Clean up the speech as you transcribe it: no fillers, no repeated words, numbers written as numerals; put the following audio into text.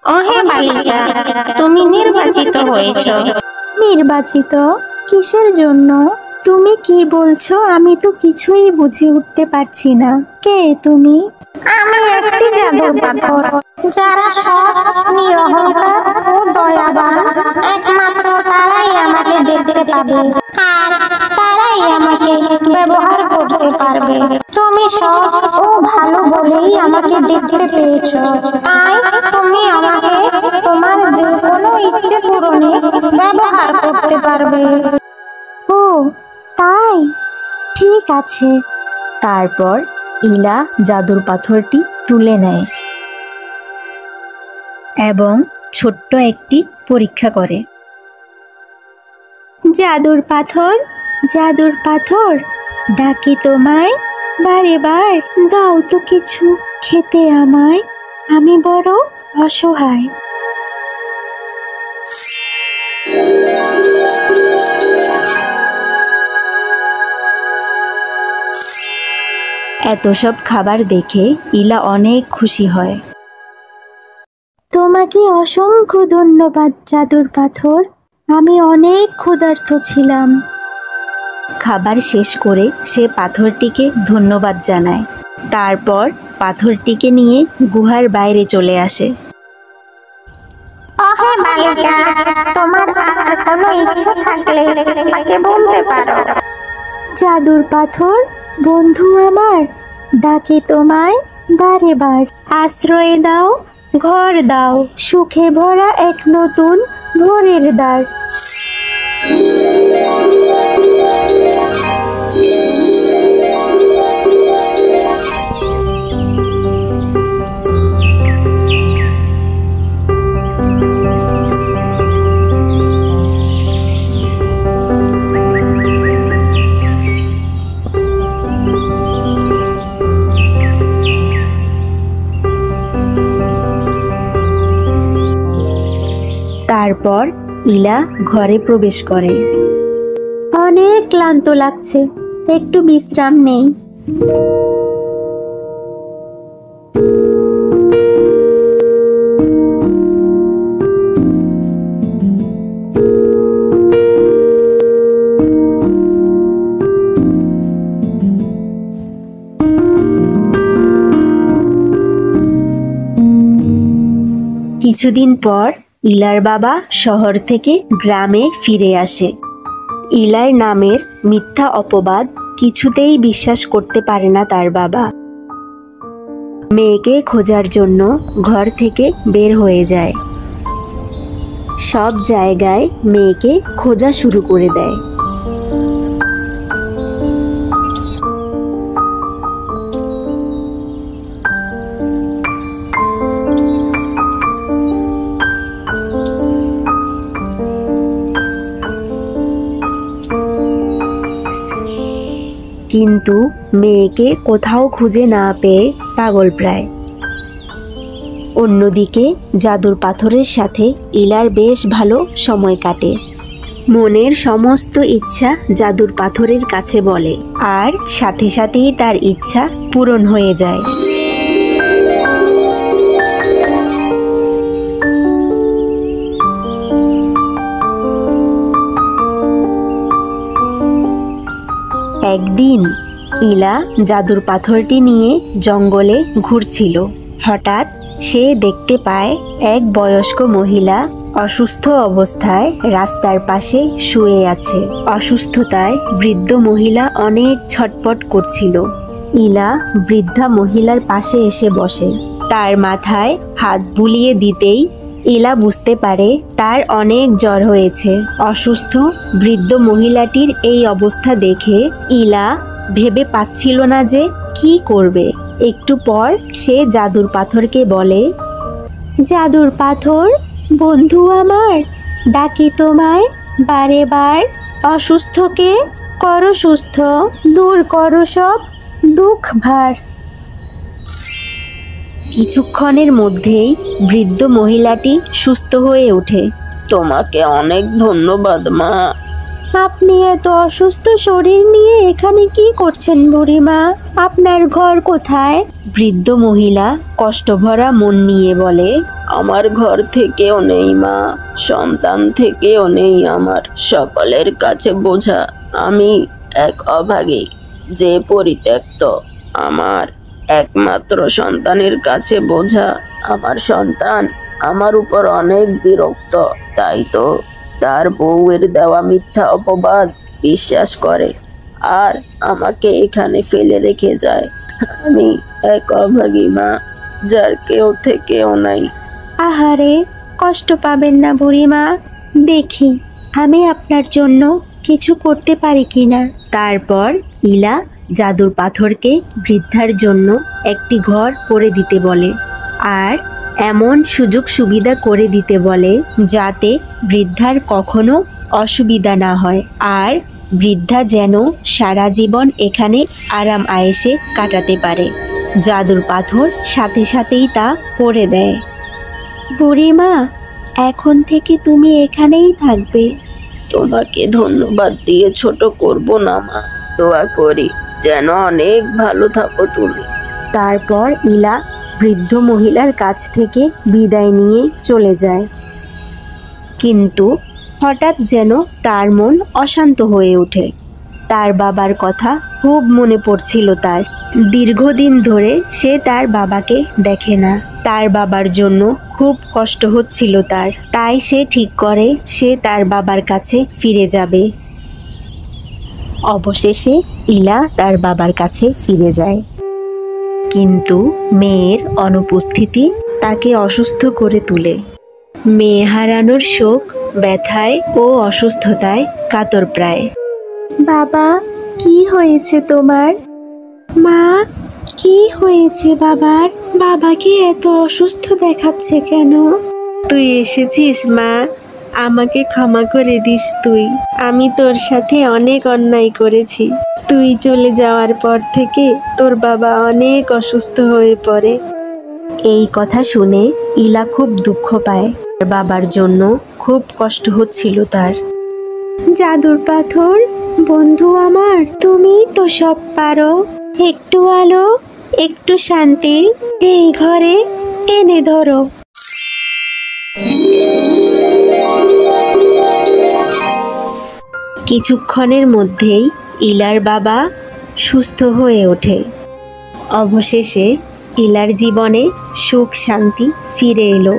ওহে বালিকা, তুমি নির্বাচিত হয়েছ। নির্বাচিত? কিসের জন্য? তুমি কি বলছো? আমি তো কিছুই বুঝে উঠতে পারছি না। কে তুমি? আমি একটি জাদুর পাথর। যারা সৎ, নিরহংকার ও দয়াবান, একমাত্র তারাই আমাকে দেখতে পাবে, আর তারাই আমাকে ব্যবহার করতে পারবে। তুমি সৎ ও ভালো বলেই আমাকে দেখতে পেয়েছ, তাই তুমি আমাকে তোমার যে কোনো ইচ্ছে পূরণে ব্যবহার করতে পারবে। ও তাই, ঠিক আছে। তারপর ইলা জাদুর পাথরটি তুলে নেয় এবং ছোট্ট একটি পরীক্ষা করে। জাদুর পাথর, জাদুর পাথর, ডাকি তোমায় বারে বার, দাও তো কিছু খেতে আমায়, আমি বড় অসহায়। এত সব খাবার দেখে ইলা অনেক খুশি হয়। তোমাকে অসংখ্য ধন্যবাদ জাদুর পাথর, আমি অনেক ক্ষুধার্ত ছিলাম। খাবার শেষ করে সে পাথরটিকে ধন্যবাদ জানায়। তারপর পাথরটিকে নিয়ে গুহার বাইরে চলে আসে। ওহে বালিকা, তোমার আর কোনো ইচ্ছা থাকলে আমাকে বলতে পারো। জাদুর পাথর, বন্ধু আমার, ডাকি তোমায় বারে বার, আশ্রয় দাও, ঘর দাও, সুখে ভরা এক নতুন ভোরের দ্বার। তারপর ইলা ঘরে প্রবেশ করে। অনেক ক্লান্ত লাগছে, একটু বিশ্রাম নেই। কিছুদিন পর ইলার বাবা শহর থেকে গ্রামে ফিরে আসে। ইলার নামের মিথ্যা অপবাদ কিছুতেই বিশ্বাস করতে পারে না তার বাবা। মেয়েকে খোঁজার জন্য ঘর থেকে বের হয়ে যায়। সব জায়গায় মেয়েকে খোঁজা শুরু করে দেয়। কিন্তু মেয়েকে কোথাও খুঁজে না পেয়ে পাগল প্রায়। অন্যদিকে জাদুর পাথরের সাথে ইলার বেশ ভালো সময় কাটে। মনের সমস্ত ইচ্ছা জাদুর পাথরের কাছে বলে, আর সাথে সাথেই তার ইচ্ছা পূরণ হয়ে যায়। একদিন ইলা জাদুর পাথরটি নিয়ে জঙ্গলে ঘুরছিল। হঠাৎ সে দেখতে পায় এক বয়স্ক মহিলা অসুস্থ অবস্থায় রাস্তার পাশে শুয়ে আছে। অসুস্থতায় বৃদ্ধ মহিলা অনেক ছটপট করছিল। ইলা বৃদ্ধা মহিলার পাশে এসে বসে। তার মাথায় হাত বুলিয়ে দিতেই ইলা বুঝতে পারে তার অনেক জ্বর হয়েছে। অসুস্থ বৃদ্ধ মহিলাটির এই অবস্থা দেখে ইলা ভেবে পাচ্ছিল না যে কি করবে। একটু পর সে জাদুর পাথরকে বলে, জাদুর পাথর, বন্ধু আমার, ডাকি তোমায় বারে বার, অসুস্থকে করো সুস্থ, দূর করো সব দুঃখ ভার। কিছুক্ষণের মধ্যেই বৃদ্ধ মহিলাটি সুস্থ হয়ে ওঠে। তোমাকে অনেক ধন্যবাদ মা, আপনি এত অসুস্থ শরীর নিয়ে এখানে কি করছেন বুড়িমা? আপনার ঘর কোথায়? বৃদ্ধ মহিলা কষ্টভরা মন নিয়ে বলে, আমার ঘর থেকেও নেই মা, সন্তান থেকেও নেই আমার, সকলের কাছে বোঝা। আমি এক অভাগী, যে পরিত্যক্ত। আমার একমাত্র সন্তানের কাছে বোঝা। আমার সন্তান আমার উপর অনেক বিরক্ত, তাই তো তার বউয়ের দেওয়া মিথ্যা অপবাদ বিশ্বাস করে আর আমাকে এখানে ফেলে রেখে যায়। আমি এক অভাগী মা, যার কেউ থেকেও নাই। আহারে, কষ্ট পাবেন না বুড়িমা, দেখি আমি আপনার জন্য কিছু করতে পারি কিনা। তারপর ইলা জাদুর পাথরকে বৃদ্ধার জন্য একটি ঘর করে দিতে বলে আর এমন সুযোগ সুবিধা করে দিতে বলে যাতে বৃদ্ধার কখনো অসুবিধা না হয় আর বৃদ্ধা যেন সারা জীবন এখানে আরাম আয়েশে কাটাতে পারে। জাদুর পাথর সাথে সাথেই তা করে দেয়। বুড়িমা, এখন থেকে তুমি এখানেই থাকবে। তোমাকে ধন্যবাদ দিয়ে ছোট করব না মা, দোয়া করি যেন অনেক ভালো থাকো তুমি। তারপর ইলা বৃদ্ধ মহিলার কাছ থেকে বিদায় নিয়ে চলে যায়। কিন্তু হঠাৎ যেন তার মন অশান্ত হয়ে ওঠে। তার বাবার কথা খুব মনে পড়ছিল তার। দীর্ঘদিন ধরে সে তার বাবাকে দেখে না। তার বাবার জন্য খুব কষ্ট হচ্ছিল তার। তাই সে ঠিক করে সে তার বাবার কাছে ফিরে যাবে। অবশেষে ইলা তার বাবার কাছে ফিরে যায়। কিন্তু মেয়ের অনুপস্থিতি তাকে অসুস্থ করে তোলে। মেয়ে হারানোর শোক, ব্যথায় ও অসুস্থতায় কাতর প্রায়। বাবা, কি হয়েছে তোমার? মা, কি হয়েছে বাবার? বাবাকে এত অসুস্থ দেখাচ্ছে কেন? তুই এসেছিস মা, আমাকে ক্ষমা করে দিস তুই। আমি তোর সাথে অনেক অন্যায় করেছি। তুই চলে যাওয়ার পর থেকে তোর বাবা অনেক অসুস্থ হয়ে পড়ে। এই কথা শুনে ইলা খুব দুঃখ পায়। তার বাবার জন্য খুব কষ্ট হচ্ছিল তার। জাদুর পাথর, বন্ধু আমার, তুমি তো সব পারো। একটু আলো, একটু শান্তি এই ঘরে এনে ধরো। কিছুক্ষণের মধ্যেই ইলার বাবা সুস্থ হয়ে ওঠে। অবশেষে ইলার জীবনে সুখ শান্তি ফিরে এলো।